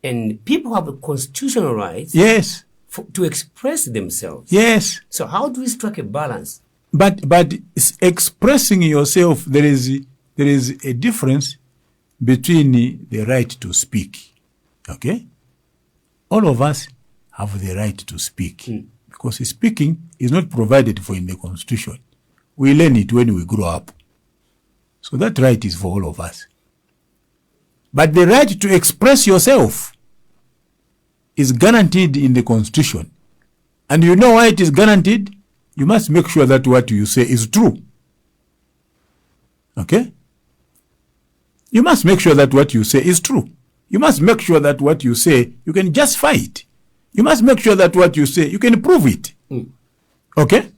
And people have a constitutional right Yes. to express themselves. Yes. So how do we strike a balance? But expressing yourself, there is a difference between the right to speak. Okay? All of us have the right to speak. Because speaking is not provided for in the Constitution. We learn it when we grow up. So that right is for all of us. But the right to express yourself is guaranteed in the Constitution. And you know why it is guaranteed? You must make sure that what you say is true. Okay? You must make sure that what you say is true. You must make sure that what you say, you can justify it. You must make sure that what you say, you can prove it. Okay?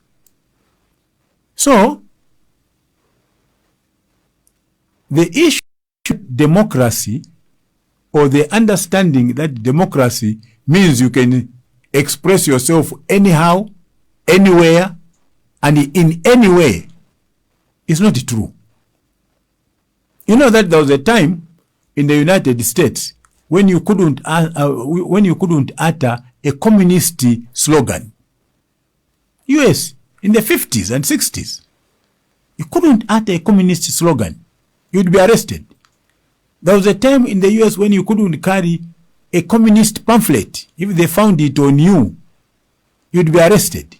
So, the issue of democracy, or the understanding that democracy means you can express yourself anyhow, anywhere, and in any way, is not true. You know that there was a time in the United States when you couldn't utter a communist slogan. US, in the 50s and 60s, you couldn't utter a communist slogan. You'd be arrested. There was a time in the US when you couldn't carry a communist pamphlet. If they found it on you, you'd be arrested.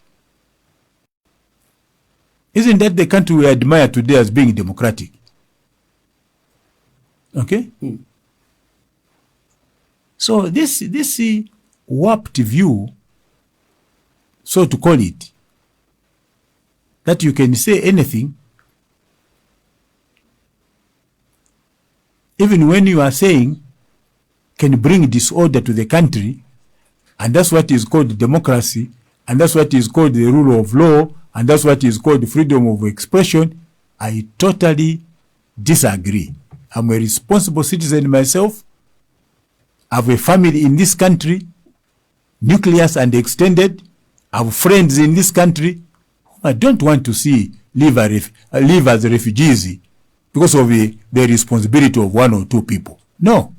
Isn't that the country we admire today as being democratic? Okay? So this warped view, so to call it, that you can say anything, even when you are saying, can bring disorder to the country, and that's what is called democracy, and that's what is called the rule of law, and that's what is called freedom of expression, I totally disagree. I'm a responsible citizen myself. I have a family in this country, nucleus and extended. I have friends in this country. I don't want to see live as refugees because of the responsibility of one or two people. No.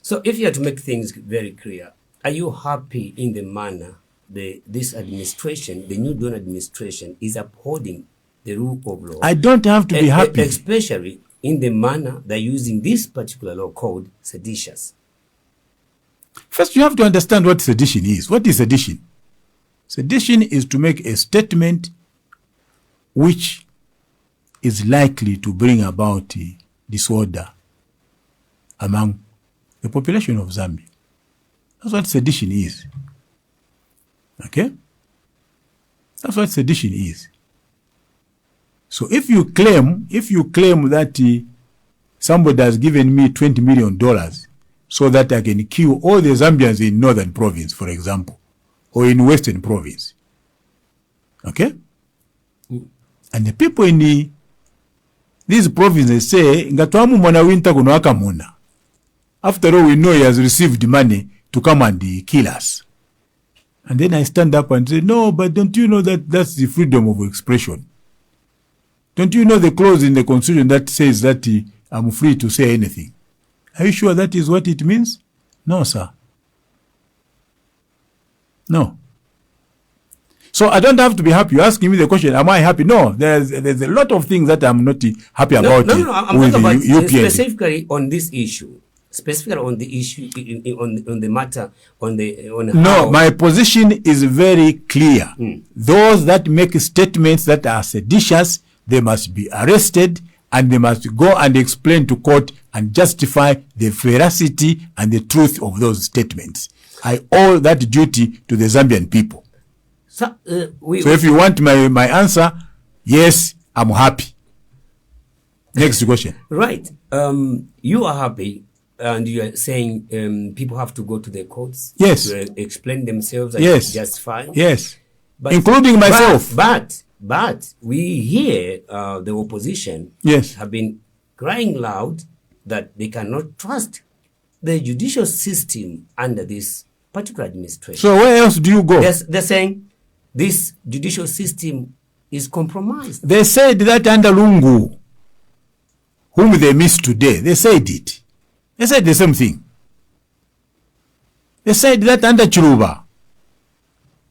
So if you have to make things very clear, are you happy in the manner this administration, the new Dawn administration, is upholding the rule of law? I don't have to be happy. Especially in the manner they're using this particular law called seditious. First, you have to understand what sedition is. What is sedition? Sedition is to make a statement which is likely to bring about disorder among the population of Zambia. That's what sedition is. Okay? That's what sedition is. So if you claim that somebody has given me $20 million so that I can kill all the Zambians in Northern Province, for example, or in Western Province. Okay? And the people in these provinces say, Ngatwamu mwana winter kuno akamuna. After all, we know he has received money to come and kill us. And then I stand up and say, no, but don't you know that that's the freedom of expression? Don't you know the clause in the Constitution that says that I'm free to say anything? Are you sure that is what it means? No, sir. No. So I don't have to be happy. You're asking me the question, am I happy? No, there's a lot of things that I'm not happy about. No, I'm talking about specifically on this issue. Specifically on the issue, on the matter, on how. No, my position is very clear. Those that make statements that are seditious, they must be arrested and they must go and explain to court and justify the veracity and the truth of those statements. I owe that duty to the Zambian people. So if you want my answer, yes, I'm happy. Next question. Right. You are happy and you are saying people have to go to the courts to explain themselves and justify. Yes. But, including myself. But we hear the opposition have been crying loud that they cannot trust the judicial system under this particular administration. So where else do you go? They're saying this judicial system is compromised. They said that under Lungu, whom they missed today, they said it. They said the same thing. They said that under Chiluba.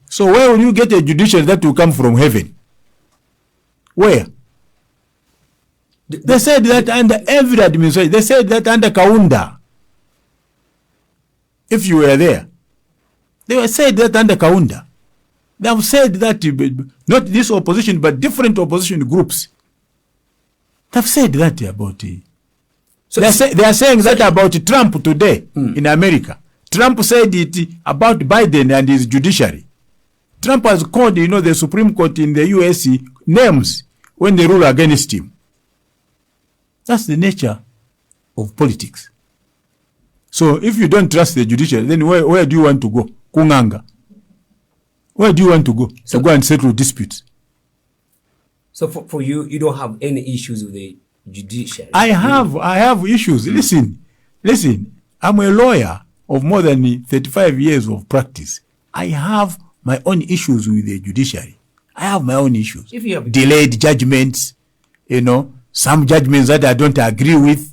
So where will you get a judiciary that will come from heaven? Where? They said that under every administration. They said that under Kaunda. If you were there. They were said that under Kaunda. They have said that, not this opposition, but different opposition groups. They have said that about it. So they are saying that about Trump today in America. Trump said it about Biden and his judiciary. Trump has called, the Supreme Court in the US names when they rule against him. That's the nature of politics. So if you don't trust the judiciary, then where do you want to go? Kunganga. Where do you want to go? So go and settle disputes. So for you, you don't have any issues with the judiciary? I have issues. Listen. I'm a lawyer of more than 35 years of practice. I have my own issues with the judiciary. I have my own issues. If you have delayed judgments, some judgments that I don't agree with,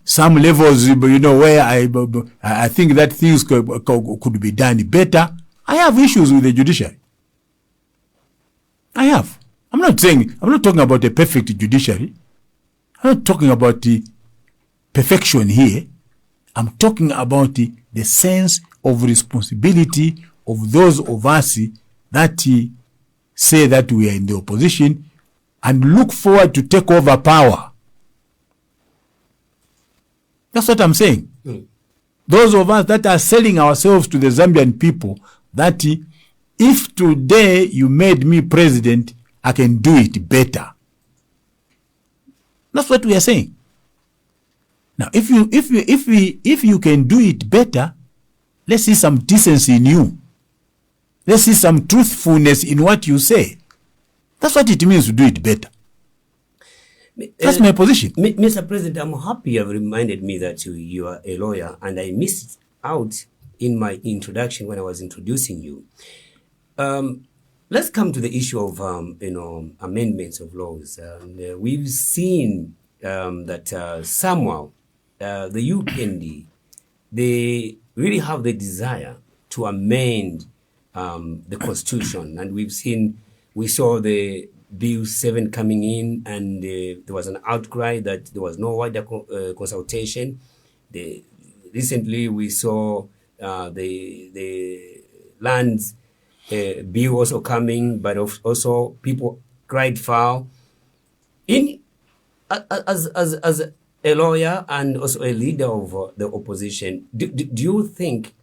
some levels, where I think that things could be done better. I have issues with the judiciary. I have. I'm not talking about a perfect judiciary. I'm not talking about the perfection here. I'm talking about the sense of responsibility of those of us that say that we are in the opposition and look forward to take over power. That's what I'm saying. Those of us that are selling ourselves to the Zambian people, that if today you made me president, I can do it better. That's what we are saying. Now, if you can do it better, let's see some decency in you. Let's see some truthfulness in what you say. That's what it means to do it better. That's my position. Mr. President, I'm happy you have reminded me that you are a lawyer, and I missed out in my introduction when I was introducing you. Let's come to the issue of amendments of laws. We've seen that somehow the UPND, they really have the desire to amend the Constitution, and we saw the Bill 7 coming in, and there was an outcry that there was no wider consultation. Recently, we saw the lands bill also coming, but also people cried foul. As a lawyer and also a leader of the opposition, do you think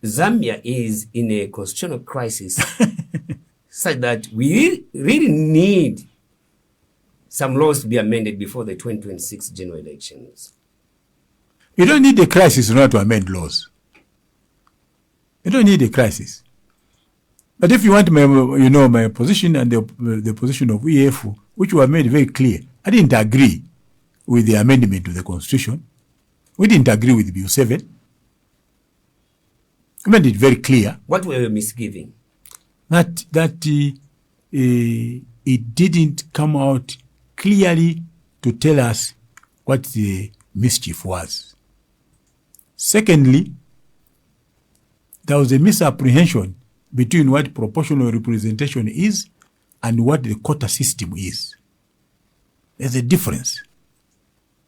Zambia is in a constitutional crisis such that we really need some laws to be amended before the 2026 general elections? You don't need a crisis in order to amend laws. You don't need a crisis. But if you want my position and the position of EF, which were made very clear, I didn't agree with the amendment to the Constitution. We didn't agree with Bill 7. I made it very clear. What were you misgiving? That it didn't come out clearly to tell us what the mischief was. Secondly, there was a misapprehension between what proportional representation is and what the quota system is. There's a difference.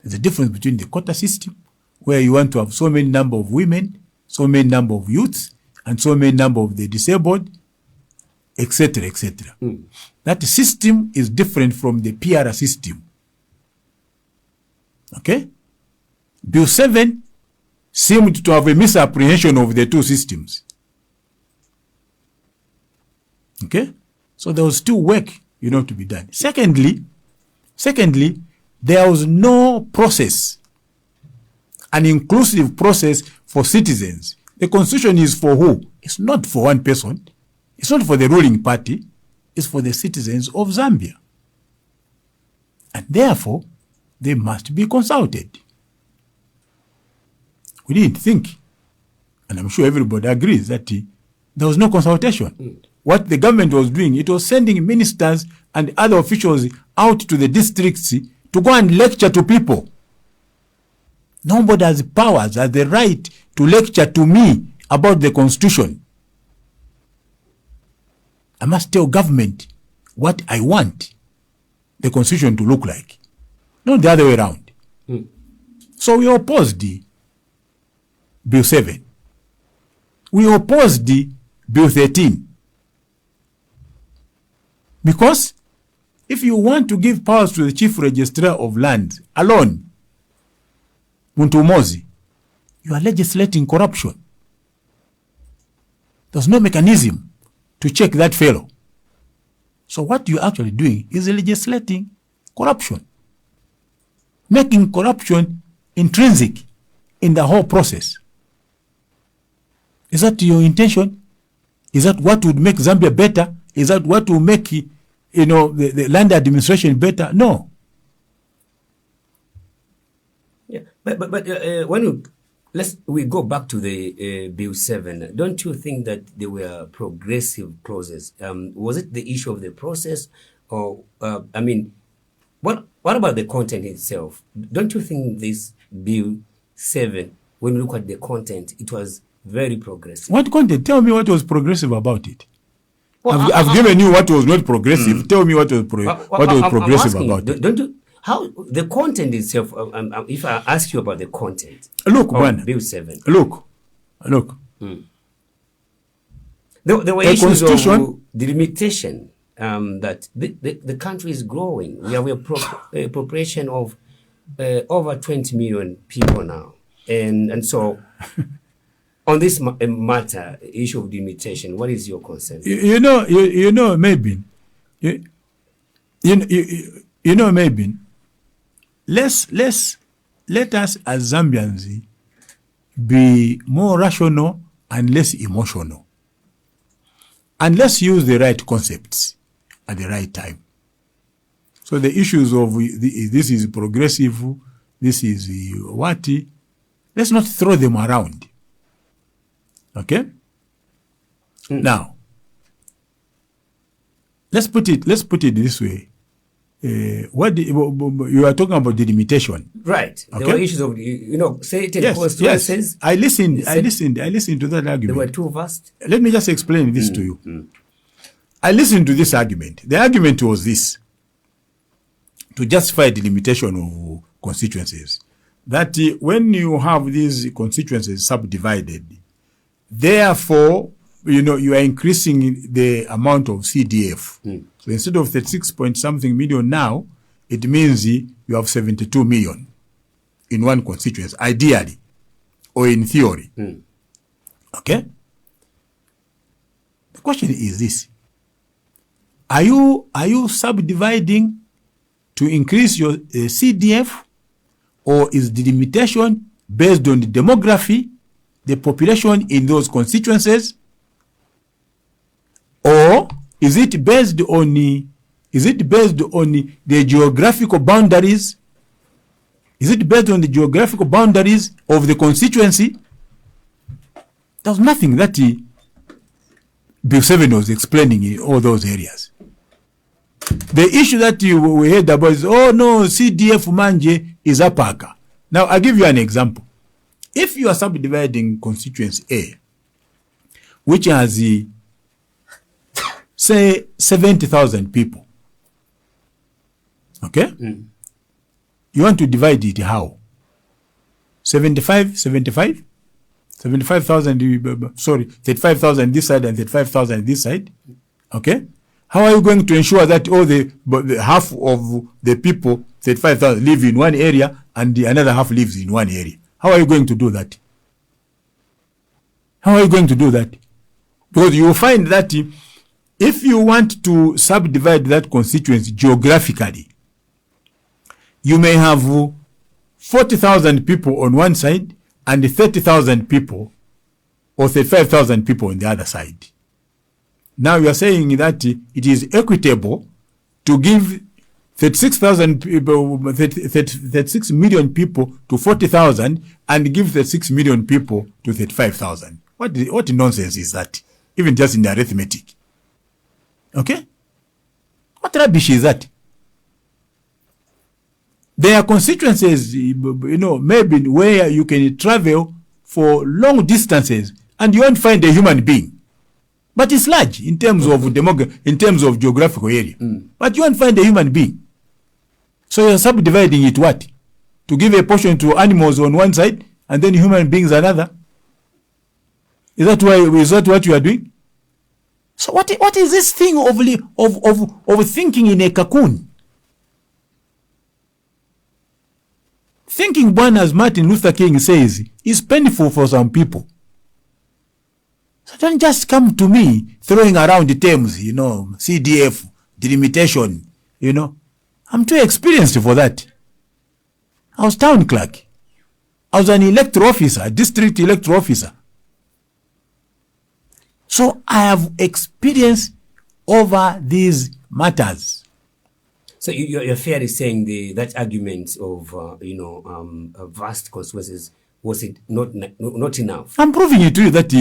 There's a difference between the quota system, where you want to have so many number of women, so many number of youths, and so many number of the disabled, etc., etc. That system is different from the PR system. Okay? Bill 7 seemed to have a misapprehension of the two systems. Okay? So there was still work, to be done. Secondly, there was no process, an inclusive process for citizens. The Constitution is for who? It's not for one person. It's not for the ruling party. It's for the citizens of Zambia. And therefore, they must be consulted. We didn't think, and I'm sure everybody agrees, that there was no consultation. What the government was doing, it was sending ministers and other officials out to the districts to go and lecture to people. Nobody has powers, has the right to lecture to me about the constitution. I must tell government what I want the constitution to look like, not the other way around. So we opposed the Bill 7. We opposed the Bill 13. Because if you want to give powers to the Chief Registrar of Lands alone, Muntumozi, you are legislating corruption. There's no mechanism to check that fellow. So what you're actually doing is legislating corruption, making corruption intrinsic in the whole process. Is that your intention? Is that what would make Zambia better? Is that what will make the land administration better? No. Yeah, but when we go back to the Bill 7, don't you think that there were progressive clauses? Was it the issue of the process, or what about the content itself? Don't you think this Bill 7, when you look at the content, it was very progressive? What content? Tell me what was progressive about it. Well, I've given you what was not progressive. Tell me what was progressive about it. Don't you? How the content itself? If I ask you about the content, look, Bill 7. Look. There were issues of delimitation. That the country is growing. We have a population of over 20 million people now, and so on this matter, issue of delimitation, what is your concern? Maybe, maybe. Let us as Zambians be more rational and less emotional, and let's use the right concepts at the right time. So the issues of this is progressive, this is what, let's not throw them around. Okay? Now, let's put it this way. You are talking about delimitation, right? Okay? There were issues of certain constituencies. Yes. I listened to that argument. They were too vast. Let me just explain this to you. I listened to this argument. The argument was this: to justify delimitation of constituencies, that when you have these constituencies subdivided, therefore you are increasing the amount of CDF. So instead of 36 point something million now, it means you have 72 million in one constituency, ideally, or in theory. Okay? The question is this: Are you subdividing to increase your CDF, or is the delimitation based on the demography, the population in those constituencies, or is it based on the geographical boundaries? Is it based on the geographical boundaries of the constituency? There's nothing that Bill 7 was explaining in all those areas. The issue that we heard about is, CDF manje is apaka. Now, I'll give you an example. If you are subdividing constituency A, which has, say, 70,000 people, okay? You want to divide it how? 75,000, 35,000 this side and 35,000 this side, okay? How are you going to ensure that all the half of the people, 35,000, live in one area and the another half lives in one area? How are you going to do that? Because you will find that if you want to subdivide that constituency geographically, you may have 40,000 people on one side and 30,000 people or 35,000 people on the other side. Now you are saying that it is equitable to give 36,000 people, 36 million people to 40,000 and give 36 million people to 35,000. What nonsense is that? Even just in the arithmetic. Okay? What rubbish is that? There are constituencies, maybe where you can travel for long distances and you won't find a human being. But it's large in terms of in terms of geographical area. But you won't find a human being. So you're subdividing it what? To give a portion to animals on one side and then human beings another. Is that what you are doing? So what is this thing of thinking in a cocoon? Thinking one, as Martin Luther King says, is painful for some people. So don't just come to me throwing around the terms, CDF, delimitation, I'm too experienced for that. I was town clerk. I was an electoral officer, district electoral officer. So I have experience over these matters. So you're fairly saying that argument of vast consequences, was it not enough? I'm proving it to you that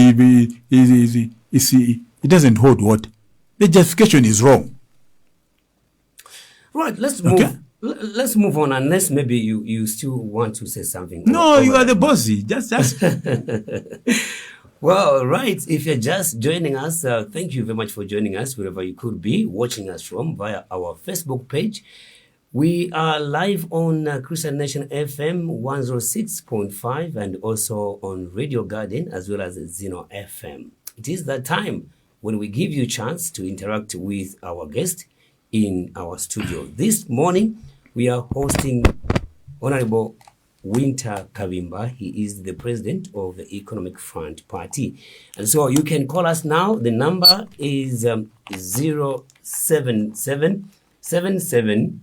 it doesn't hold water. The justification is wrong. Right, let's move. Okay. Let's move on, unless maybe you still want to say something. No, you are the bossy. Just. Well, right. If you're just joining us, thank you very much for joining us wherever you could be watching us from via our Facebook page. We are live on Christian Nation FM 106.5 and also on Radio Garden as well as Zeno FM. It is that time when we give you a chance to interact with our guest in our studio. This morning, we are hosting Honorable WYNTER KABIMBA. He is the president of the Economic Front Party. And so you can call us now. The number is 077 77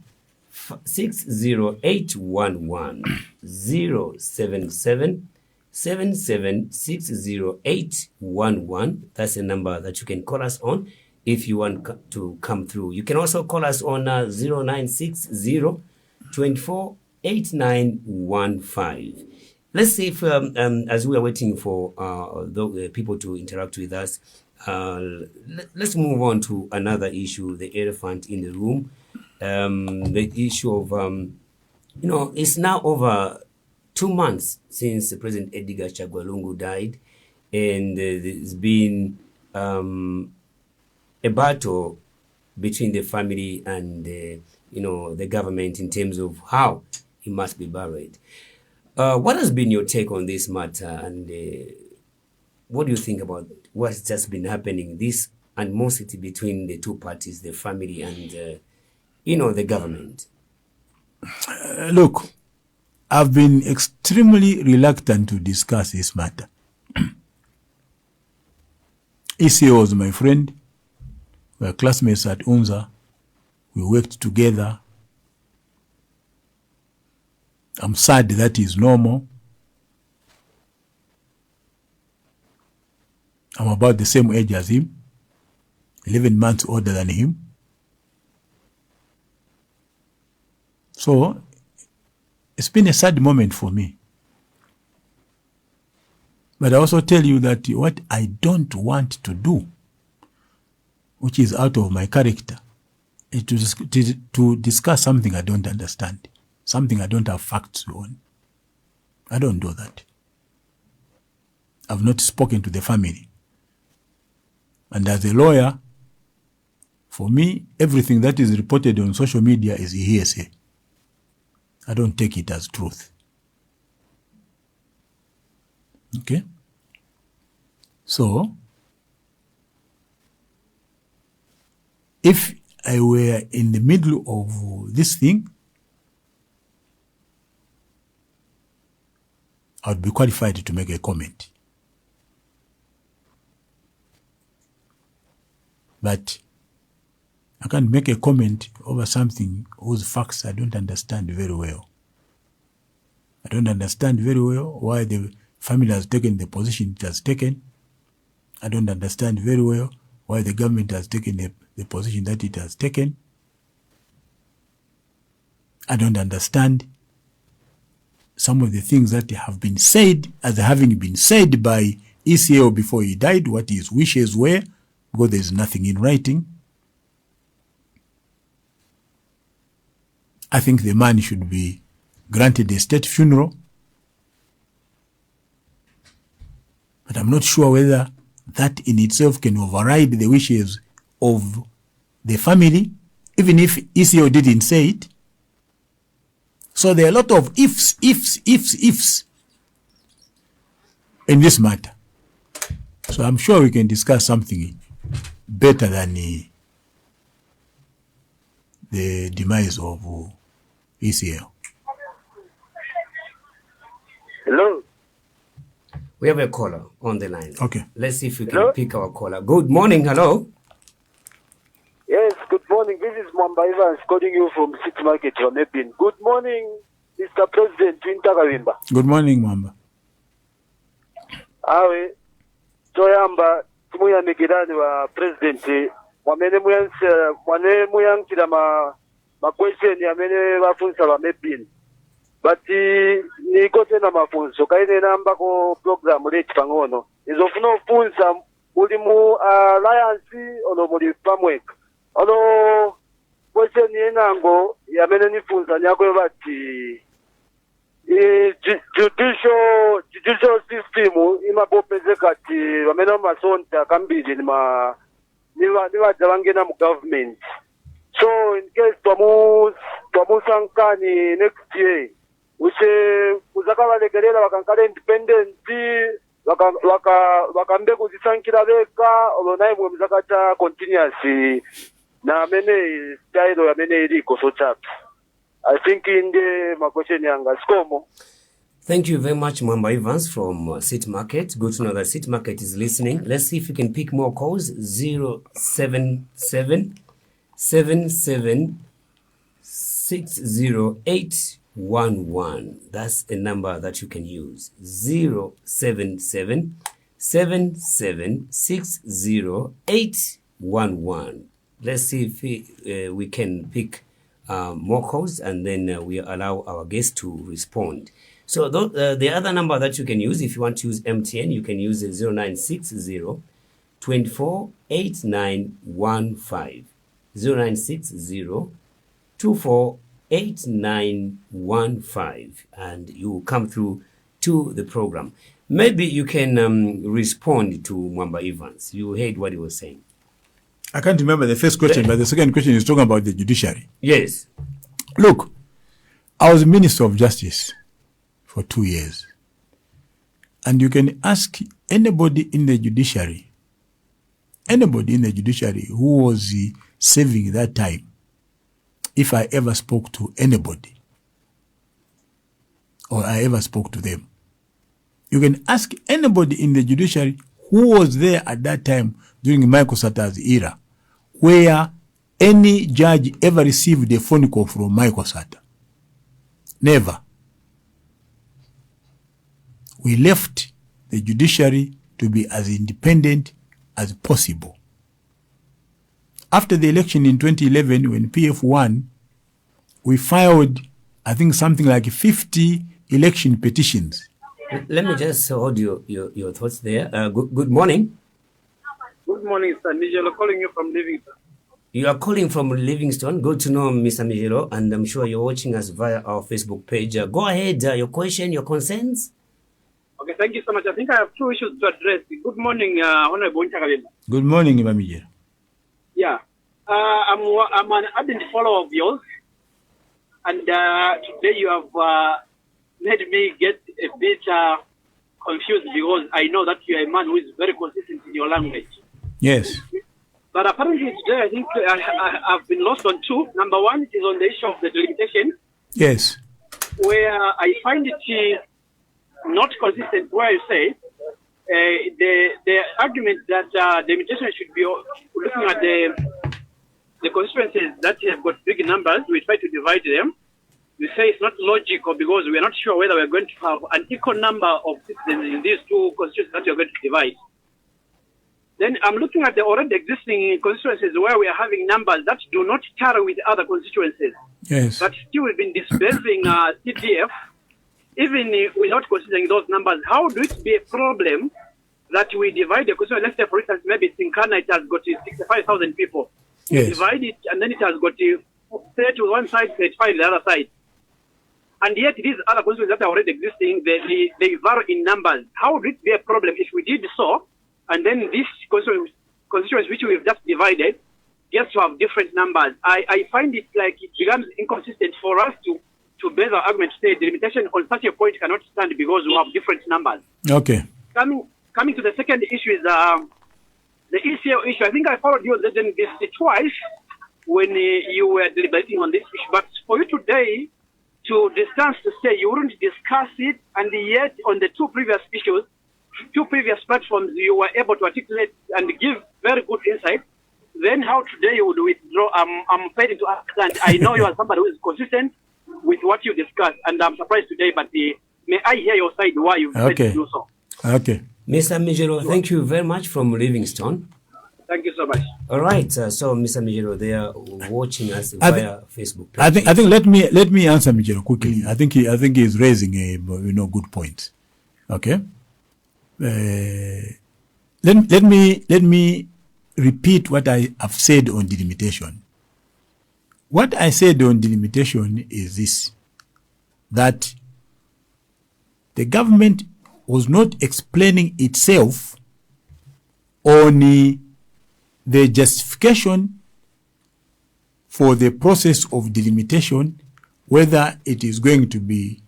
60811. 077 7760811. That's the number that you can call us on if you want to come through. You can also call us on 0960 24 8915. Let's see if, as we are waiting for the people to interact with us, let's move on to another issue, the elephant in the room. The issue of, it's now over 2 months since President Edgar Chagwa Lungu died, and there's been a battle between the family and the government in terms of how he must be buried. What has been your take on this matter, and what do you think about what's just been happening, this animosity between the two parties, the family and, the government? Look, I've been extremely reluctant to discuss this matter. ECO was my friend. We were classmates at UNZA. We worked together. I'm sad that is normal. I'm about the same age as him, 11 months older than him. So, it's been a sad moment for me. But I also tell you that what I don't want to do, which is out of my character, is to discuss something I don't understand, something I don't have facts on. I don't do that. I've not spoken to the family. And as a lawyer, for me, everything that is reported on social media is hearsay. I don't take it as truth. Okay? So, if I were in the middle of this thing, I would be qualified to make a comment. But I can't make a comment over something whose facts I don't understand very well. I don't understand very well why the family has taken the position it has taken. I don't understand very well why the government has taken the position that it has taken. I don't understand some of the things that have been said as having been said by ECO before he died, what his wishes were, because there is nothing in writing. I think the man should be granted a state funeral. But I'm not sure whether that in itself can override the wishes of the family, even if ECO didn't say it. So there are a lot of ifs in this matter. So I'm sure we can discuss something better than the demise of ECL. Hello. We have a caller on the line. Okay. Let's see if we can pick our caller. Good morning. Hello. Yes, good morning. This is Mwamba Evans calling you from City Market, Ronepin. Good morning, Mr. President WYNTER KABIMBA. Good morning, Mwamba. Awe, toyamba, tumuya mikirani wa President, wamene muyankira ma question yamene wafunsa Ronepin. But niko tena mafunzo kaine namba ko program late pangono izofuna ufunza uli mu alliance ono muri pamwek ono question yenango yamene nifunza nyako bati judicial system imabopezeka ati wamene masonta kambiri niwa jalangena mu government. So in case twamusankani next year uzakabalekerera bakankala independent bakambe kuzisankira beka olonaye mwe muzakata continuous na mene style ya mene iliko so chat. I think in the my question yanga skomo. Thank you very much, Mwamba Evans from City Market. Good to know that City Market is listening. Let's see if we can pick more calls. 077 7760811. That's a number that you can use. 077 7760811. Let's see if we can pick more calls, and then we allow our guests to respond. So the other number that you can use, if you want to use MTN, you can use 0960 248915. 0960 248915, and you will come through to the program. Maybe you can respond to Mwamba Evans. You heard what he was saying. I can't remember the first question, but the second question is talking about the judiciary. Yes. Look, I was Minister of Justice for 2 years. And you can ask anybody in the judiciary who was serving that time, if I ever spoke to anybody or I ever spoke to them. You can ask anybody in the judiciary who was there at that time during Michael Sata's era, where any judge ever received a phone call from Michael Sata. Never. We left the judiciary to be as independent as possible. After the election in 2011, when PF won, we filed, I think, something like 50 election petitions. Let me just hold your thoughts there. Good morning. Good morning, sir. Nigelo calling you from Livingston. You are calling from Livingston. Good to know, Mr. Nigelo, and I'm sure you're watching us via our Facebook page. Go ahead, your question, your concerns. Okay, thank you so much. I think I have two issues to address. Good morning, Honorable WYNTER KABIMBA. Good morning, Imamijera. Yeah. I'm an ardent follower of yours, and today you have made me get a bit confused because I know that you are a man who is very consistent in your language. Yes. But apparently today I think I've been lost on two. Number one is on the issue of the delimitation. Yes. Where I find it not consistent where you say the argument that delimitation should be looking at the constituencies that have got big numbers, we try to divide them. You say it's not logical because we are not sure whether we're going to have an equal number of citizens in these two constituencies that you're going to divide. Then I'm looking at the already existing constituencies where we are having numbers that do not carry with other constituencies. Yes. But still we've been displacing CDF, even without considering those numbers. How do it be a problem that we divide the constituency? Let's say, for instance, maybe Sinkana, it has got 65,000 people. Yes. Divide it, and then it has got 30 to one side, 35 the other side. and yet these other constituencies that are already existing, they vary in numbers. How would it be a problem if we did so, and then these constituencies which we've just divided gets to have different numbers? I find it like it becomes inconsistent for us to base our argument to say delimitation on such a point cannot stand because we have different numbers. Okay. Coming to the second issue is the ECL issue. I think I followed you this twice when you were deliberating on this issue. But for you today to distance to say you wouldn't discuss it, and yet on the two previous issues, two previous platforms, you were able to articulate and give very good insight, then how today you would withdraw? I'm failing to understand. I know you are somebody who is consistent with what you discussed, and I'm surprised today, but may I hear your side why you decided to do so? Okay. Mr. Mijero, thank you very much from Livingstone. Thank you so much. All right, so Mr. Mijero, they are watching us via Facebook. I think let me answer Mijero quickly. I think he's raising a good point. Okay. Let me repeat what I have said on delimitation. What I said on delimitation is this: that the government was not explaining itself on the justification for the process of delimitation, whether it is going to be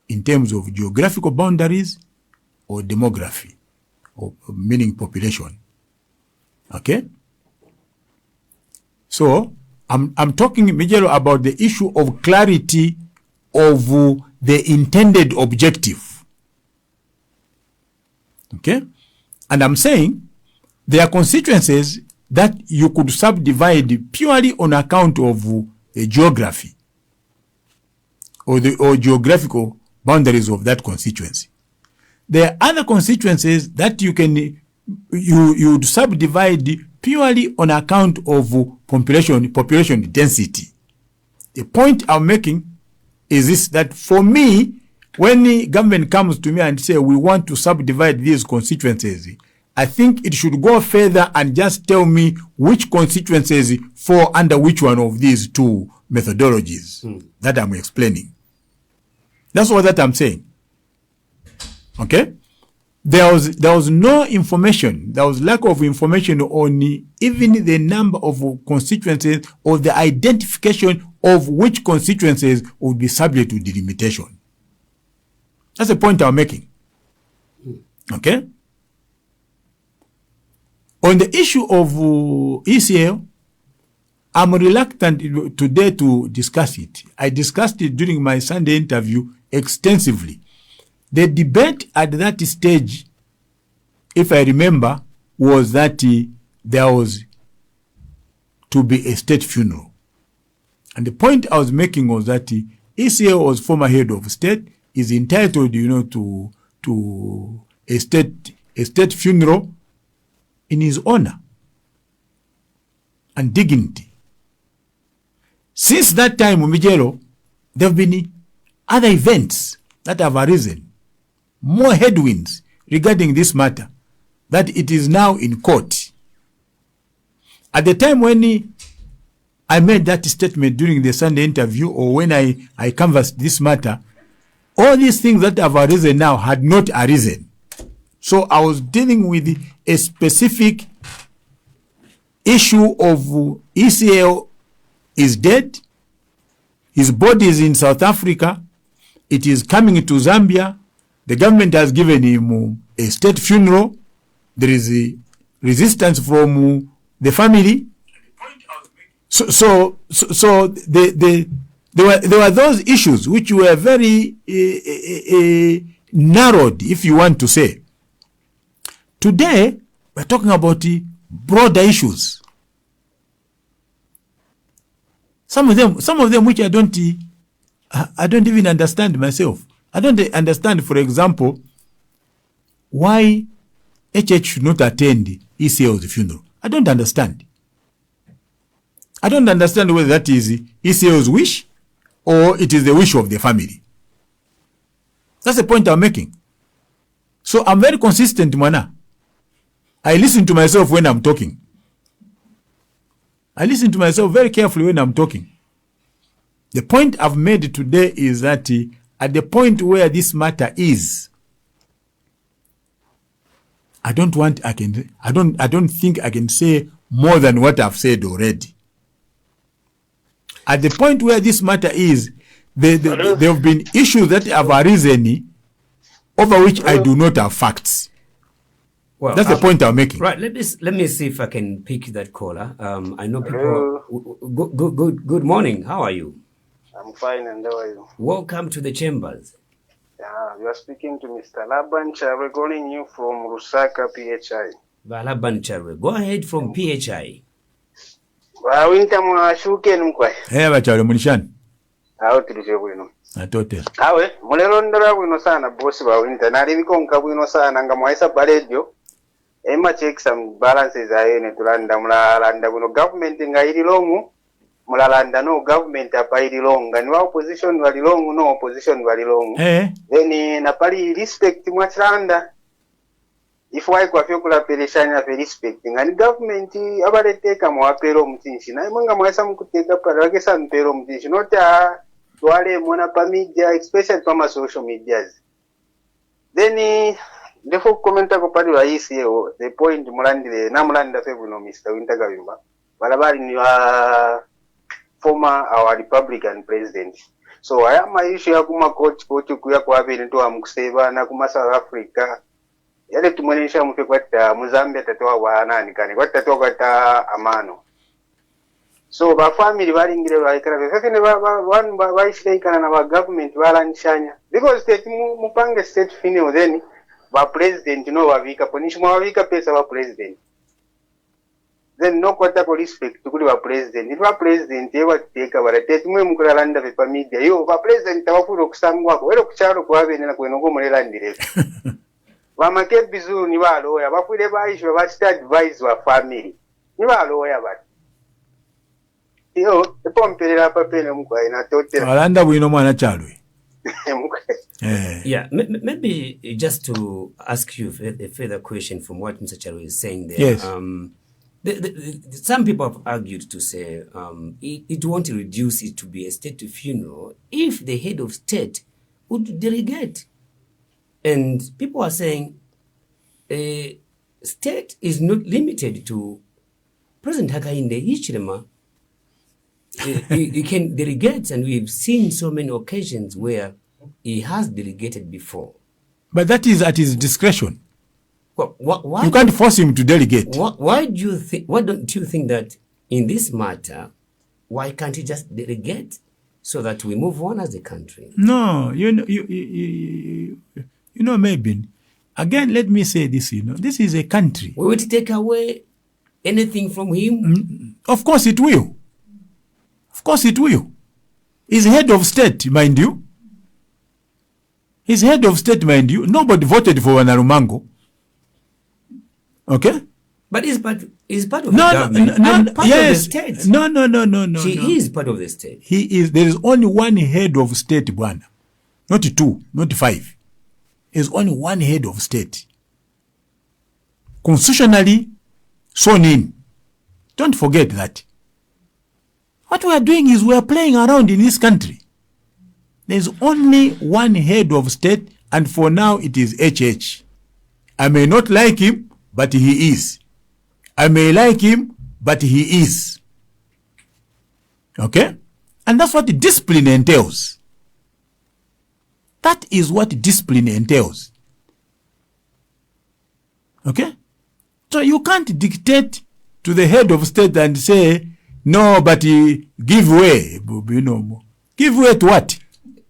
in terms of geographical boundaries or demography, or meaning population. Okay? So, I'm talking, Mijelo, about the issue of clarity of the intended objective. Okay? And I'm saying there are constituencies that you could subdivide purely on account of geography or geographical boundaries of that constituency. There are other constituencies that you would subdivide purely on account of population density. The point I'm making is this: that for me, when the government comes to me and say we want to subdivide these constituencies, I think it should go further and just tell me which constituencies fall under which one of these two methodologies that I'm explaining. That's what I'm saying. Okay? There was no information, there was lack of information on even the number of constituencies or the identification of which constituencies would be subject to delimitation. That's the point I'm making. Okay? On the issue of ECL, I'm reluctant today to discuss it. I discussed it during my Sunday interview extensively. The debate at that stage, if I remember, was that there was to be a state funeral. And the point I was making was that ECL was former head of state, is entitled, to a state funeral in his honor and dignity. Since that time, Mijelo, there have been other events that have arisen, more headwinds regarding this matter, that it is now in court. At the time when I made that statement during the Sunday interview, or when I canvassed this matter, all these things that have arisen now had not arisen. So I was dealing with a specific issue of ECL is dead, his body is in South Africa, it is coming to Zambia, the government has given him a state funeral, there is a resistance from the family. So there were those issues which were very narrowed, if you want to say. Today, we're talking about broader issues. Some of them which I don't even understand myself. I don't understand, for example, why HH should not attend ECL's funeral. I don't understand. I don't understand whether that is ECL's wish or it is the wish of the family. That's the point I'm making. So I'm very consistent, Mwana. I listen to myself when I'm talking. I listen to myself very carefully when I'm talking. The point I've made today is that at the point where this matter is, I don't think I can say more than what I've said already. At the point where this matter is, there have been issues that have arisen over which I do not have facts. Well, that's the point I'm making. Right. Let me see if I can pick that caller. I know people. Good morning. How are you? I'm fine, and how are you? Welcome to the chambers. Yeah, you are speaking to Mr. Laban Charwe, calling you from Lusaka, PHI. Laban Charwe, go ahead from PHI. Winter mwashuke nkwe. Bachalo munishani. Tulije bwino. Atote. Mulelondera bwino sana boss ba Winter. Nali bikonka bwino sana nga mwaisa balejo. Ema check some balances ayene tulanda mulalanda bwino government nga iri longu. Mulalanda no government apa iri longa. Ni wa opposition wali longu, no opposition wali longu. Then na pali respect mwachilanda. If why kwa fyokula perishanya fe respect ngani government abaleteka mwapero mtinshi na mwanga mwesa mkuteka pala wakesa mpero mtinshi nota wale mwana pa media especially pa social medias. Then defo komenta ko pali wa ICO the point mulandile na mulanda fe buno Mr. Winter Kabimba balabali ni wa former our Republican president. So aya maisha ya kuma coach kuya kwa vile ndo amkuseva na kuma South Africa yale tumuonyesha mfe kwa Mozambique tatoa wanani kani kwa tatoa kwa amano. So ba family balingire baikara fefe ne ba ishirikana na ba government balanchanya because state mupange state fine then ba president no wavika ponishimo wavika pesa ba president. Then no kwata ko respect kuli ba president ba president yewa teka barate tumwe mukulalanda fe media yo ba president tabafuro kusangwa ko wero kucharo kwa bene na kweno ko mulelandire. Wamake bizuru ni baloya bakwire baisho bati advise wa family ni baloya bati yo epomperera papene mukwa ina tote alanda bwino mwana chalwe. Yeah, maybe just to ask you a further question from what Mr. Charwe is saying there. Yes. Some people have argued to say it won't reduce it to be a state funeral if the head of state would delegate. And people are saying a state is not limited to President Hakainde Hichilema. He can delegate, and we've seen so many occasions where he has delegated before. But that is at his discretion. Well, why you can't force him to delegate. Why don't you think that in this matter, why can't he just delegate so that we move on as a country? No, maybe. Again, let me say this, this is a country. Will it take away anything from him? Of course it will. Of course it will. He's head of state, mind you. He's head of state, mind you. Nobody voted for Wanarumango. Okay? But he's part of the government. Part of the state. No. He is part of the state. He is. There is only one head of state, Bwana. Not two, not five. There's only one head of state. Constitutionally sworn in. Don't forget that. What we are doing is we are playing around in this country. There's only one head of state, and for now it is HH. I may not like him, but he is. I may like him, but he is. Okay? And that's what discipline entails. That is what discipline entails. Okay? So you can't dictate to the head of state and say, no, but give way. Give way to what?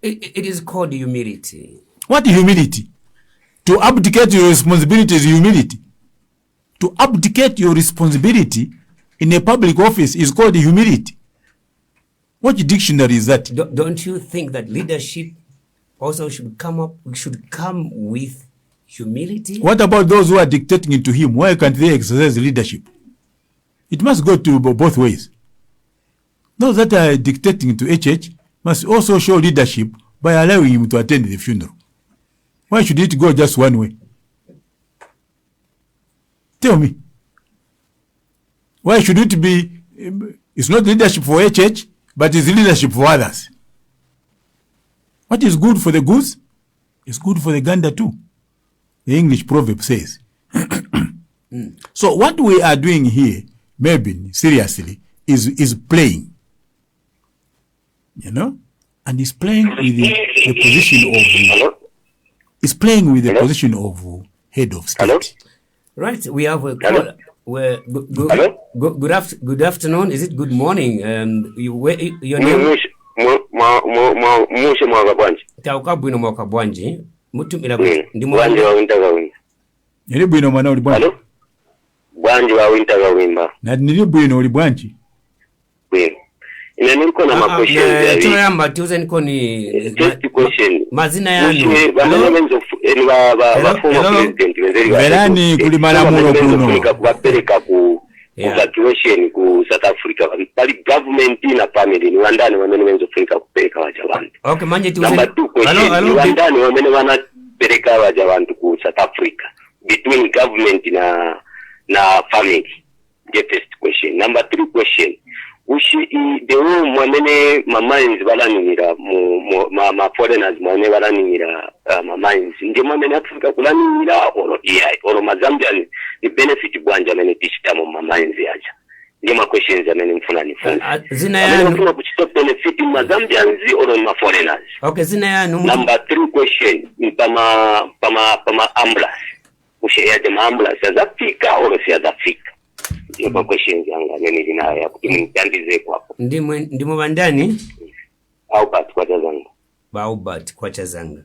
It is called humility. What humility? To abdicate your responsibility is humility. To abdicate your responsibility in a public office is called humility. What dictionary is that? Don't you think that leadership also should come with humility? What about those who are dictating to him? Why can't they exercise leadership? It must go to both ways. Those that are dictating to HH must also show leadership by allowing him to attend the funeral. Why should it go just one way? Tell me. Why should it be, it's not leadership for HH, but it's leadership for others. What is good for the goose is good for the gander too. The English proverb says. So what we are doing here, maybe seriously, is playing. You know? And is playing with the position of position of head of state. Hello? Right, we have a call. Good afternoon. Is it good morning? Your name? Mushe Mwakabwanji. Tauka bwino Mwakabwanji. Mutumira ndi Bwanji wa Winter Kabimba. Nili bwino mwana uli bwanji. Hello? Bwanji wa Winter Kabimba. Na nili bwino uli bwanji. Bwino. Ina niko na questions ya. Tunayamba tuze niko ni just question. Mazina yanu. Ba former president wenzeli wa. Belani kulimala mulo kuno. Kubapereka ku evacuation ku South Africa. Bali government na family ni wandani wamene wenzofunika kupeleka waja bantu. Okay, manje tuze. Number 2 question. Ni wandani wamene wanapeleka waja bantu ku South Africa. Between government na family. The first question. Number 3 question. The room mwamene mamainzi balanira ma foreigners mwamene balanira mamainzi ndi mwamene Africa kulanira olo mazambian the benefit bwanja mene tishitamo mamainzi aja ndi ma questions amene mfuna nifuna zina yanu mfuna kuchita benefit mazambians olo ma foreigners. Okay, zina yanu. Number 3 question ni pama ambulance ya de ambulance ya Africa olo si ya Africa. Kwa questions yanga nini linaya kutimtandize kwapo. Ndimo bandani Albert Kwachazanga. Albert Kwachazanga.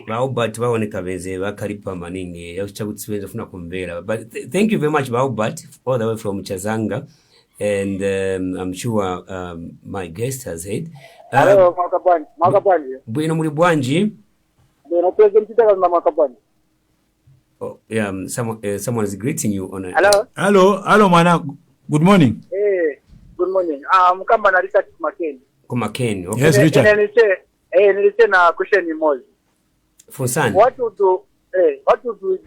Albert baoneka benze bakalipa maningi yakuchabutsibenza funa kumbera. But thank you very much Albert all the way from Chazanga, and I'm sure my guest has heard. Hello Mwakabwanji. Bwino muri bwanji. Bwino president Titaka na Mwakabwanji. Oh, yeah, someone is greeting you on a... Hello, mana. Good morning. Good morning. Mkamba na Richard Kumakeni. Kumakeni, okay. Yes, Richard. Nilise na question moja. Funsan. What would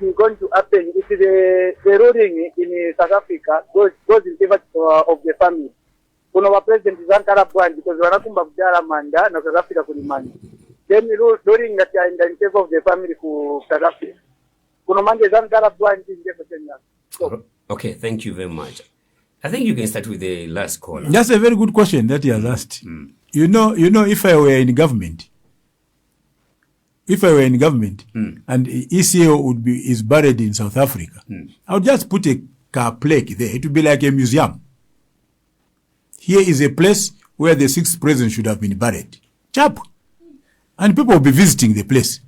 be going to happen if the ruling in South Africa goes in favor of the family? Kuna wa president Zankara Bwanji because wanakumba kujala manda na South Africa kulimani. Then ruling that are in favor of the family ku South Africa. Okay, thank you very much. I think you can start with the last caller. That's a very good question that he has asked. You know, if I were in government, and ECO is buried in South Africa, I would just put a car plaque there. It would be like a museum. Here is a place where the 6th president should have been buried. Chap. And people will be visiting the place.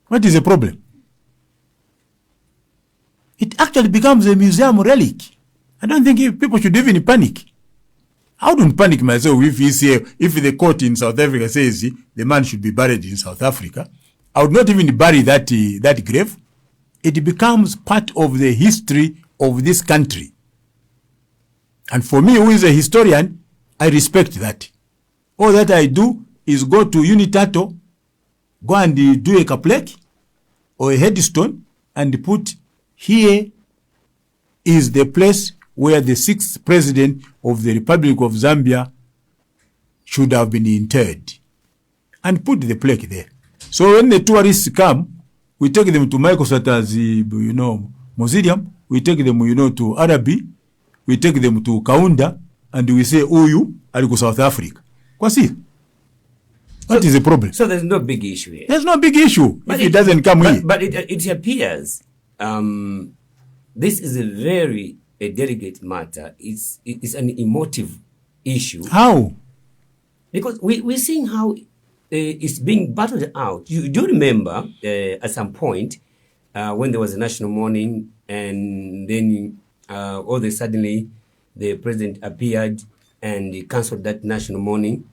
What is the problem? It actually becomes a museum relic. I don't think people should even panic. I wouldn't panic myself if the court in South Africa says the man should be buried in South Africa. I would not even bury that grave. It becomes part of the history of this country. And for me, who is a historian, I respect that. All that I do is go to Unitato, go and do a plaque or a headstone and put, here is the place where the 6th president of the Republic of Zambia should have been interred. And put the plaque there. So when the tourists come, we take them to Michael Sata's, mausoleum. We take them, to Arabi. We take them to Kaunda. And we say, Uyu, aliko South Africa. Kwasi. What is the problem? So there's no big issue here. There's no big issue if it doesn't come here. But it appears this is a very delicate matter. It's an emotive issue. How? Because we're seeing how it's being battled out. You do remember at some point when there was a national mourning, and then all of a suddenly the president appeared and he cancelled that national mourning,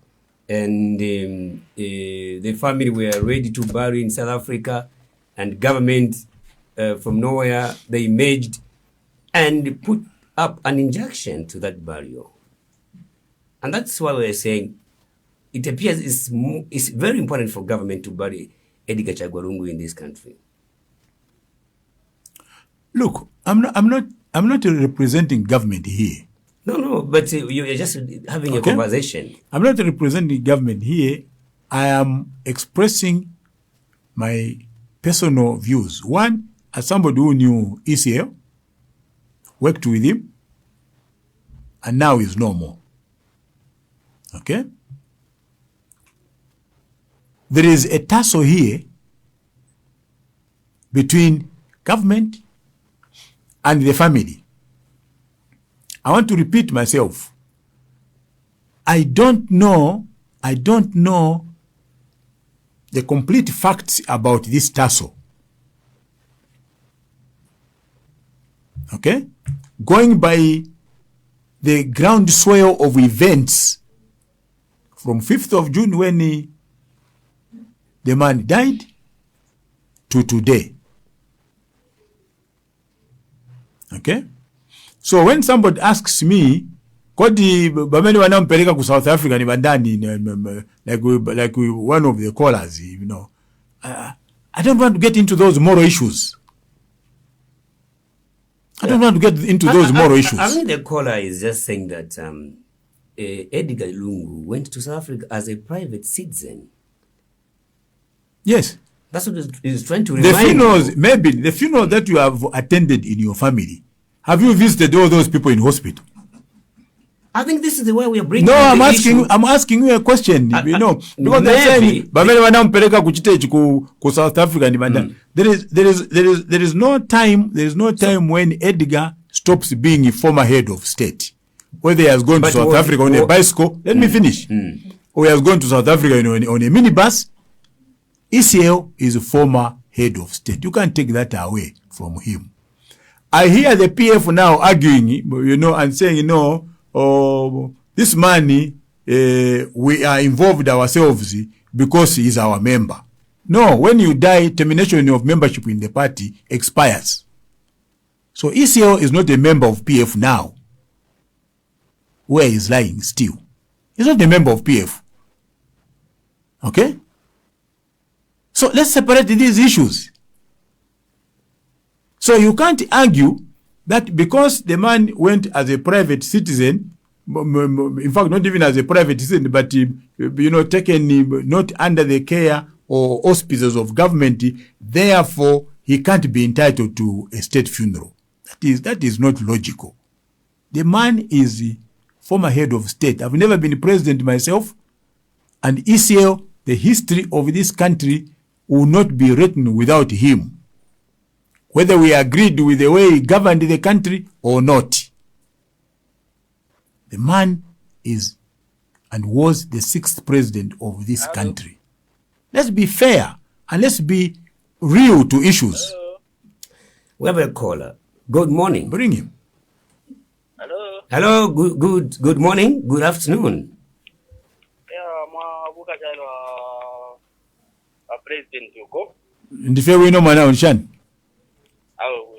and the family were ready to bury in South Africa, and government from nowhere, they emerged and put up an injunction to that burial. And that's why we're saying it appears it's very important for government to bury Edgar Chagwarungu in this country. Look, I'm not representing government here. No, but you're just having a conversation. I'm not representing government here. I am expressing my personal views. One, as somebody who knew ECL, worked with him, and now is no more. Okay? There is a tussle here between government and the family. I want to repeat myself. I don't know the complete facts about this tussle. Okay? Going by the groundswell of events from 5th of June when the man died to today. Okay? So when somebody asks me, kodi bameni wanampeleka ku South Africa ni bandani, like one of the callers, you know, I don't want to get into those moral issues. I don't want to get into those moral issues. I mean, the caller is just saying that Edgar Lungu went to South Africa as a private citizen. Yes. That's what he's trying to remind the funerals, maybe the funeral that you have attended in your family, have you visited all those people in hospital? I think this is the way we are bringing. No, I'm asking you a question. You know, because they're saying Bamele wanampeleka kuchitechi ku South Africa ni bandani. There is no time when Edgar stops being a former head of state. Whether he has gone to South Africa on a bicycle, let me finish. Or he has gone to South Africa on a minibus. ECL is a former head of state. You can't take that away from him. I hear the PF now arguing, you know, and saying, you know, this money, we are involved ourselves because he is our member. No, when you die, termination of membership in the party expires. So ECL is not a member of PF now, where he's lying still. He's not a member of PF. Okay? So let's separate these issues. So you can't argue that because the man went as a private citizen, in fact, not even as a private citizen, but, you know, taken not under the care or auspices of government, therefore he can't be entitled to a state funeral. That is not logical. The man is the former head of state. I've never been president myself, and ECL, the history of this country, will not be written without him, whether we agreed with the way he governed the country or not. The man is and was the 6th president of this country. Let's be fair and let's be real to issues. We have a caller. Good morning. Bring him. Hello. Hello. Good morning. Good afternoon. President yuko ndife wino mwana unshani awo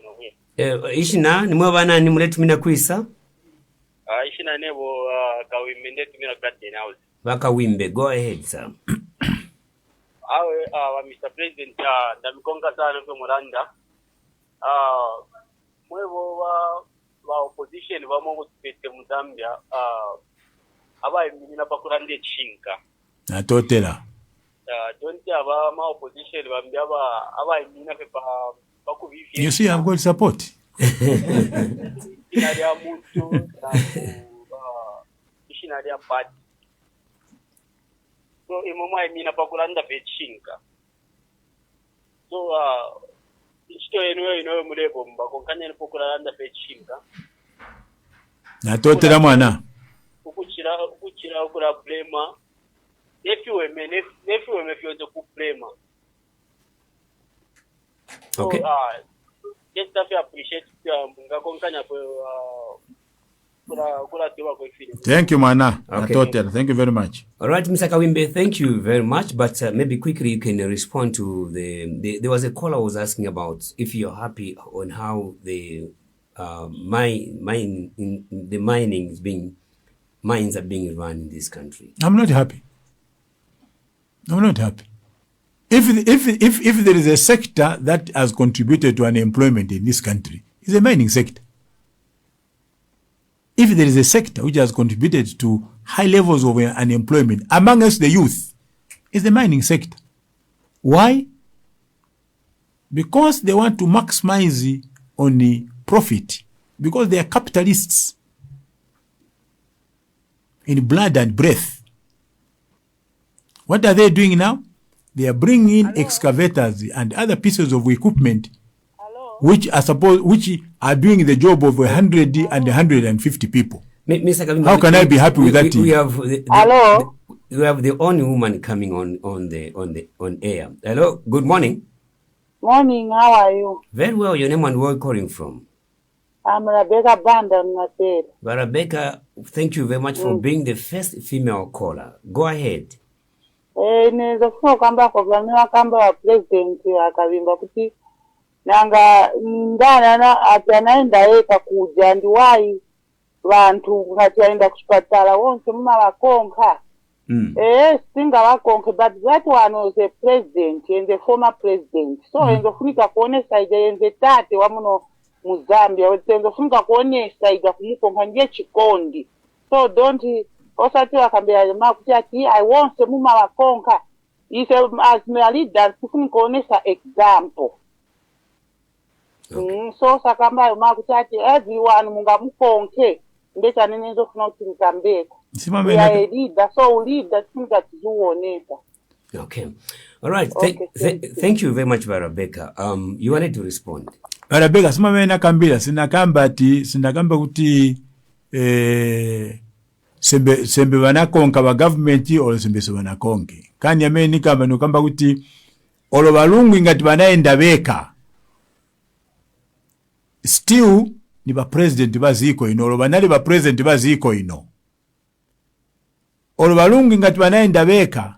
wino ishina ni mwabana ni muletu mina kwisa ishina nebo kawimbe ndetu mina Garden House bakawimbe. Go ahead sir. awe Mr. President ndamikonga sana kwa Muranda mwevo wa opposition bamwe kutete mu Zambia abaye mina bakurande chinka natotela don't have my opposition. You see, I've got support. So, natotela mwana ukuchira ukura blema if you feel the problema. So, okay. Just have to appreciate ngakonkanya Thank you, Mana. Okay. Thank you very much. All right, Mr. Kawimbe, thank you very much. But maybe quickly you can respond to there was a caller who was asking about if you're happy on how the mines are being run in this country. I'm not happy. If there is a sector that has contributed to unemployment in this country, it's the mining sector. If there is a sector which has contributed to high levels of unemployment amongst the youth, is the mining sector. Why? Because they want to maximize on the profit, because they are capitalists in blood and breath. What are they doing now? They are bringing in excavators and other pieces of equipment which are doing the job of 100 and 150 people. Mr. Kabimba, how can I be happy with that? We have the only woman coming on air. Hello, good morning. Morning, how are you? Very well. Your name and where are you calling from? I'm Rebecca Banda Mnaseri. Rebecca, thank you very much for being the first female caller. Go ahead. Nizofuna kwamba kwa kamba wa president ya Kabimba kuti nanga ndana atanaenda eka kuja ndiwai vantu ngati aenda kuchipatala wonse muma vakonka. Singa vakonke, but that one was a president and the former president. So enzofunika kuonesa ija yenze tate wamuno mu Zambia, enzofunika kuonesa ija kumukonka nje chikondi. So don't osati wakambia makuti ati I want muma vakonka. He said as my leader kufunika kuonesa example. Okay. So sakamba makuti ati everyone munga mukonke. Ndeta nini nzofuna kuti nikambeka. We are a leader, so we lead that thing that you want. Okay. All right. Thank you very much, Rebecca. You wanted to respond. Rebecca, simame nakambira sinakamba kuti sembe vanakonka va government or sembe vanakonke. Kani yame nikamba nukamba kuti olo valungu ingati vanaenda veka. Still ni ba president baziko ino, olo vanali ba president baziko ino. Olo valungu ngati vanaenda veka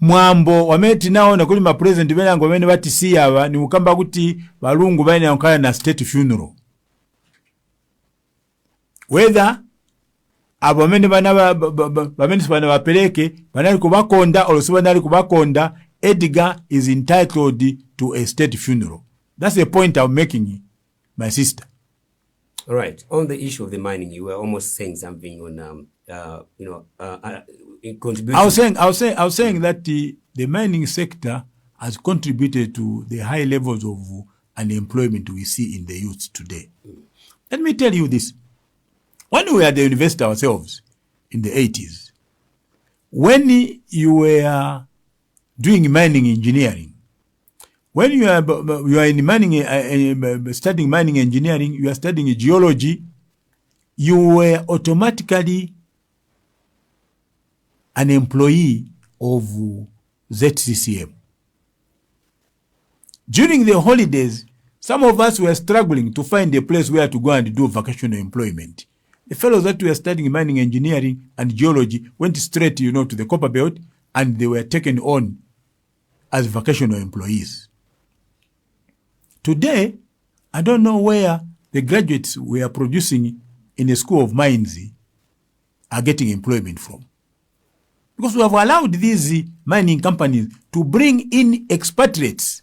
mwambo wameti naona kuli ma president venango vene vati ava ni ukamba kuti valungu vene yankala na state funeral. Whether abo vene vamene sipana vapeleke vanali kubakonda olo si vanali kubakonda, Edgar is entitled to a state funeral. That's the point I'm making, my sister. All right. On the issue of the mining, you were almost saying something on, contributing. I was saying that the mining sector has contributed to the high levels of unemployment we see in the youth today. Let me tell you this. When we were at the university ourselves in the 80s, when you were doing mining engineering, when you are in mining, studying mining engineering, you are studying geology, you were automatically an employee of ZCCM. During the holidays, some of us were struggling to find a place where to go and do vacational employment. The fellows that were studying mining engineering and geology went straight, to the copper belt, and they were taken on as vocational employees. Today, I don't know where the graduates we are producing in a school of mines are getting employment from. Because we have allowed these mining companies to bring in expatriates,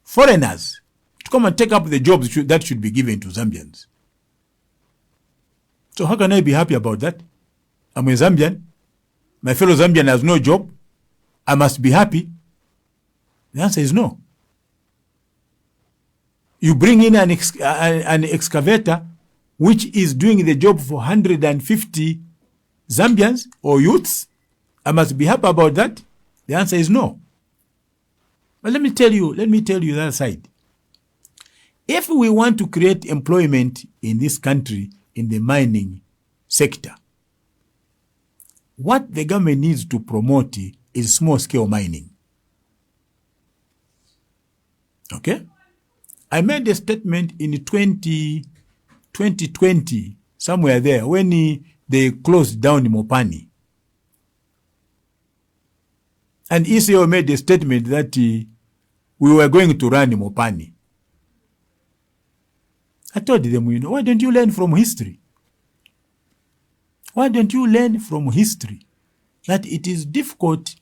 foreigners, to come and take up the jobs that should be given to Zambians. So how can I be happy about that? I'm a Zambian. My fellow Zambian has no job. I must be happy. The answer is no. You bring in an excavator which is doing the job for 150 Zambians or youths. I must be happy about that. The answer is no. But let me tell you the other side. If we want to create employment in this country in the mining sector, what the government needs to promote is small-scale mining. Okay? I made a statement in 2020, somewhere there, when they closed down Mopani. And ECO made a statement that we were going to run Mopani. I told them, why don't you learn from history? Why don't you learn from history that it is difficult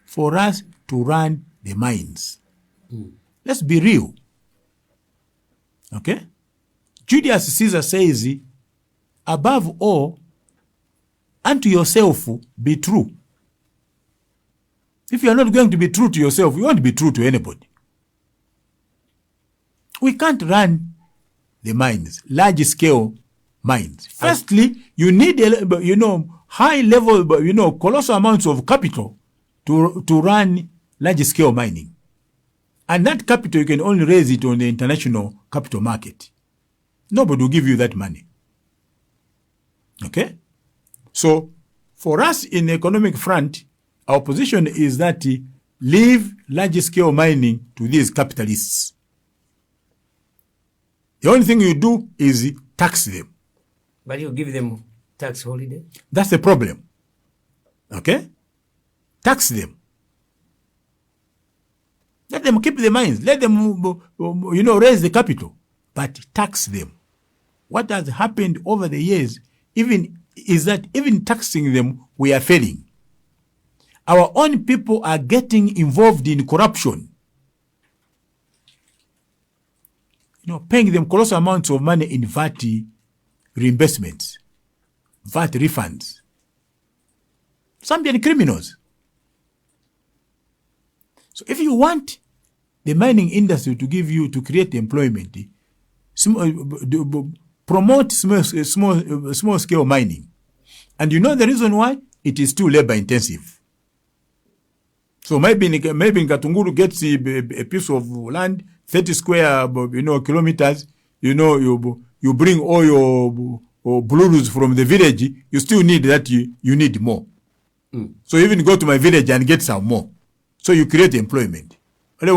for us to run the mines? Let's be real. Okay? Julius Caesar says, above all, unto yourself be true. If you are not going to be true to yourself, you won't be true to anybody. We can't run the mines, large-scale mines. Firstly, you need, high level, colossal amounts of capital to run large-scale mining. And that capital, you can only raise it on the international capital market. Nobody will give you that money. Okay? So, for us in the economic front, our position is that leave large-scale mining to these capitalists. The only thing you do is tax them. But you give them tax holiday? That's the problem. Okay? Tax them. Let them keep the mines. Let them, raise the capital. But tax them. What has happened over the years is that even taxing them, we are failing. Our own people are getting involved in corruption. Paying them colossal amounts of money in VAT reimbursements, VAT refunds. Zambian criminals. So if you want the mining industry to create employment, promote small scale mining. And you know the reason why? It is too labor intensive. So maybe Katunguru gets a piece of land, 30 square, kilometers, you bring all your blues from the village, you still need that, you need more. So even go to my village and get some more. So you create employment. That's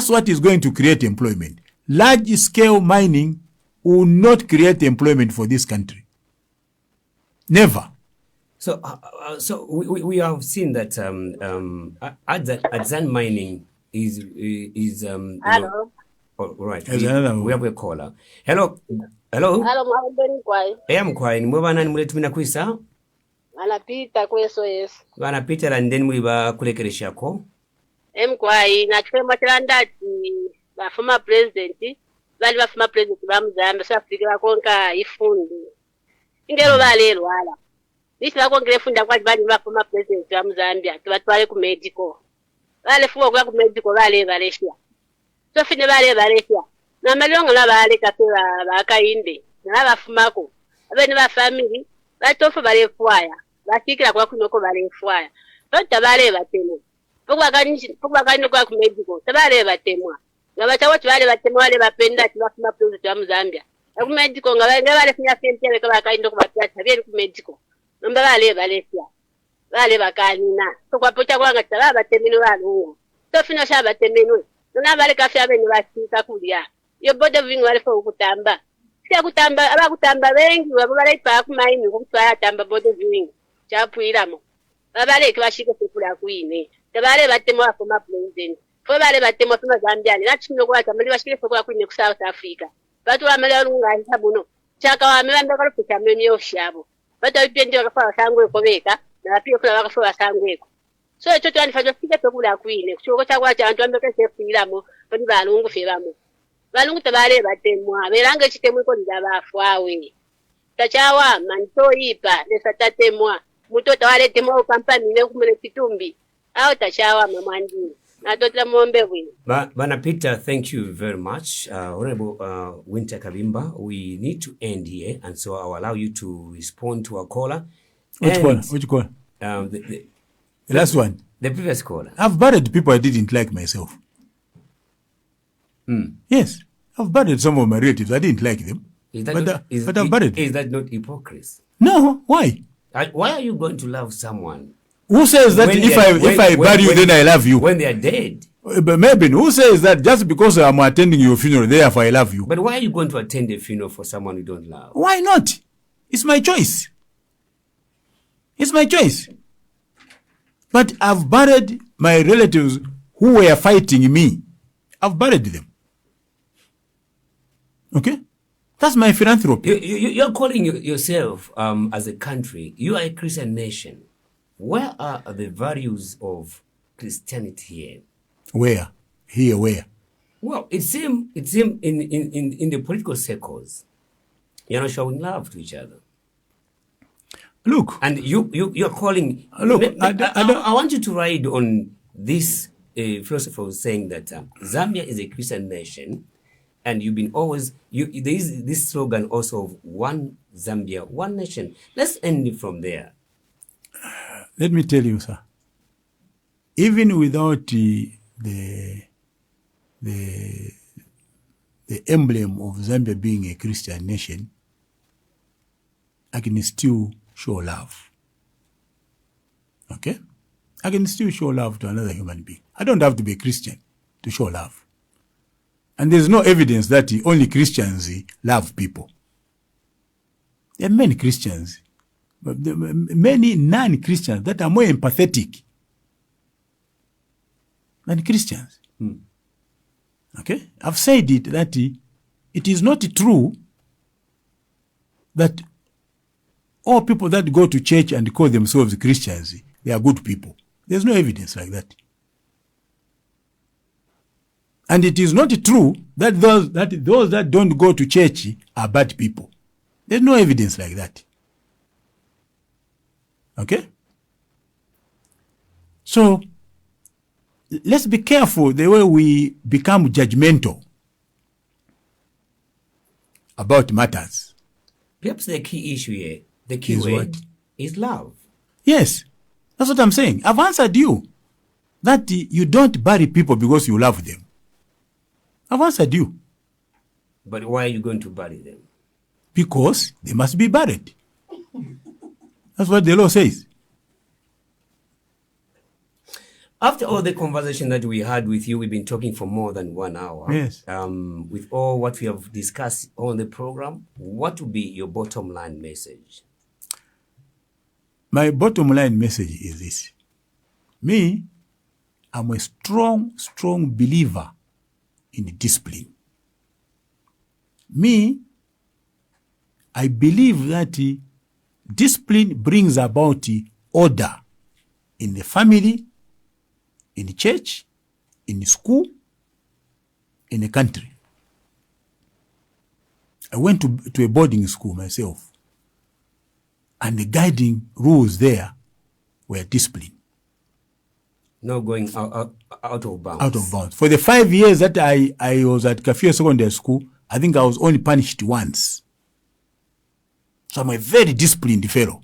what is going to create employment. Large scale mining will not create employment for this country. Never. So we have seen that Adzan mining is hello. Right. We have a caller. Hello. Hello, mwabeni kwai. Mkwai, mwabana muletumina kwisa? Anapita kweso yesu. Wanapita landeni mwiba kulekereshako. Mkwai, nachukema chilandati ba former president, bali ba former president ba Zambia safikira konka ifundi. Ingero bale lwala. Nisi bakongere funda kwa bali ba former president ba Zambia, tubatwale ku medical. Bale fuwa kwa ku medical bale baleshia. So fine bale baleshia. Na malongo na bale kapela bakainde. Na bafumako. Abene ba family, batofu bale fuaya. Basikira kwa kunoko bale fuaya. Tota bale batemo. Pokwa kani kwa ku medical. Tabale batemwa. Ngabatawo tibale batemwa bale bapenda tibafuma president wa Zambia. Ku medical ngabale funya sente kwa bakainde ko batata bale ku medical. Nomba bale baleshia. Bale bakanina. Pokwa pocha kwa ngata batemino balungu. So fino sha batemino. Nona bale kafya bene basika kulia. Yo boda vingu wale fo kutamba. Sia kutamba, aba kutamba bengi wabo bale pa kumaini kutwaya tamba boda vingu. Chapuiramo. Babale kwashike sekula kuine. Tabale batemo afoma president. Fo bale batemo fuma Zambia. Na chimno kwa tamali bashike sekula kuine ku South Africa. Batu amale lunga ntabuno. Chaka wa mebanda kwa kucha memi oshabo. Batu bipende wakafa sangwe kobeka na pia kuna wakafa sangwe. So echo twani fajo fike sekula kuine. Kuchoko chakwa cha antu ambeke sekulamo. Bali balungu febamo. Balungu tabale batemwa beranga chitemwe ko ndabafwawe tachawa manto ipa lesatatemwa muto tawale temwa kampani ne kumele kitumbi au tachawa mamwandi natotla mombe bwi Bana Peter, thank you very much. Honorable Winter Kabimba, we need to end here, and so I'll allow you to respond to our caller. Which caller? The last one. The previous caller. I've buried people I didn't like myself. Yes, I've buried some of my relatives. I didn't like them. But I've buried. Is that not hypocrisy? No, why? Why are you going to love someone? Who says that if I bury you, then I love you? When they are dead. But maybe, who says that just because I'm attending your funeral, therefore I love you? But why are you going to attend a funeral for someone you don't love? Why not? It's my choice. It's my choice. But I've buried my relatives who were fighting me. I've buried them. Okay? That's my philanthropy. You're calling yourself, as a country, you are a Christian nation. Where are the values of Christianity here? Where? Here, where? Well, it seems in the political circles, you're not showing love to each other. Look. And you're calling. Look, I want you to ride on this philosopher was saying that Zambia is a Christian nation, and you've been always there is this slogan also of one Zambia, one nation. Let's end it from there. Let me tell you, sir. Even without the emblem of Zambia being a Christian nation, I can still show love. Okay? I can still show love to another human being. I don't have to be a Christian to show love. And there's no evidence that only Christians love people. There are many Christians, but many non-Christians that are more empathetic than Christians. Okay? I've said it that it is not true that all people that go to church and call themselves Christians, they are good people. There's no evidence like that. And it is not true that those that don't go to church are bad people. There's no evidence like that. Okay? So, let's be careful the way we become judgmental about matters. Perhaps the key issue here, the key word is love. Yes, that's what I'm saying. I've answered you that you don't bury people because you love them. I've answered you. But why are you going to bury them? Because they must be buried. That's what the law says. After all the conversation that we had with you, we've been talking for more than 1 hour. Yes. With all what we have discussed on the program, what would be your bottom line message? My bottom line message is this. Me, I'm a strong believer in discipline. Me, I believe that discipline brings about order in the family, in the church, in the school, in the country. I went to a boarding school myself, and the guiding rules there were discipline. No going out of bounds. Out of bounds. For the 5 years that I was at Kafia Secondary School, I think I was only punished once. So I'm a very disciplined fellow.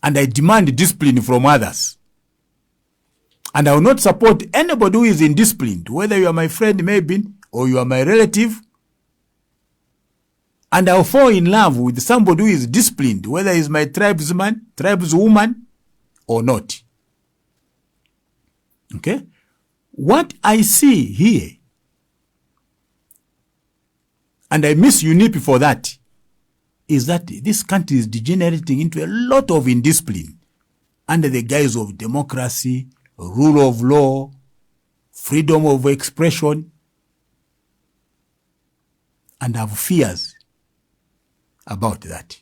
And I demand discipline from others. And I will not support anybody who is indisciplined, whether you are my friend maybe, or you are my relative. And I'll fall in love with somebody who is disciplined, whether he's my tribesman, tribeswoman, or not. Okay? What I see here, and I miss UNIP for that, is that this country is degenerating into a lot of indiscipline under the guise of democracy, rule of law, freedom of expression, and I have fears about that.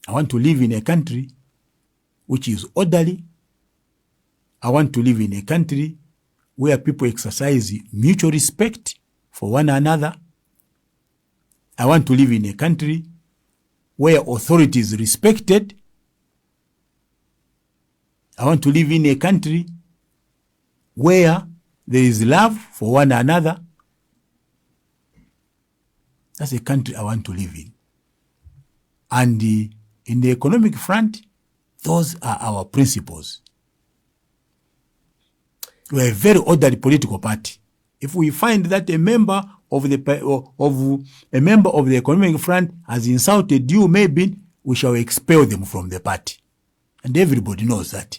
I want to live in a country which is orderly. I want to live in a country where people exercise mutual respect for one another. I want to live in a country where authority is respected. I want to live in a country where there is love for one another. That's a country I want to live in. And in the economic front, those are our principles. We are a very orderly political party. If we find that a member of the economic front has insulted you, maybe we shall expel them from the party. And everybody knows that.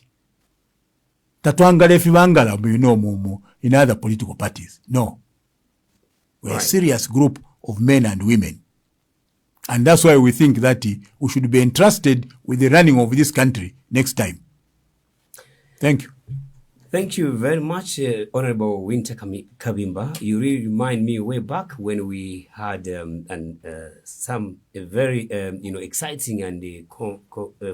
Tatwangala fibangala, in other political parties. No. We're a serious group of men and women. And that's why we think that we should be entrusted with the running of this country next time. Thank you. Thank you very much, Honorable Winter Kabimba. You really remind me way back when we had some very exciting and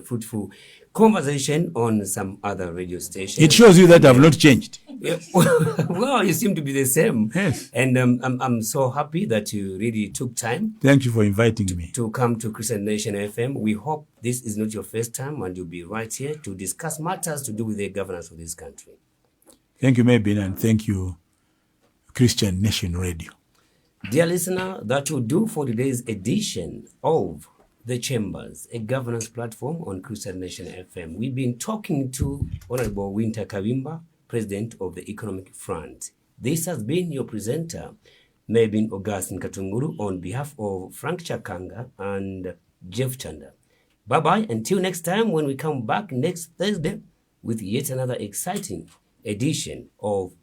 fruitful conversation on some other radio station. It shows you that I've not changed. Well, you seem to be the same. Yes. And I'm so happy that you really took time. Thank you for inviting me. To come to Christian Nation FM. We hope this is not your first time and you'll be right here to discuss matters to do with the governance of this country. Thank you, Mabin, and thank you, Christian Nation Radio. Dear listener, that will do for today's edition of The Chambers, a governance platform on Christian Nation FM. We've been talking to Honorable WYNTER KABIMBA, President of the Economic Front. This has been your presenter, Mabin Augustine Katunguru, on behalf of Frank Chakanga and Jeff Chanda. Bye-bye. Until next time, when we come back next Thursday with yet another exciting edition of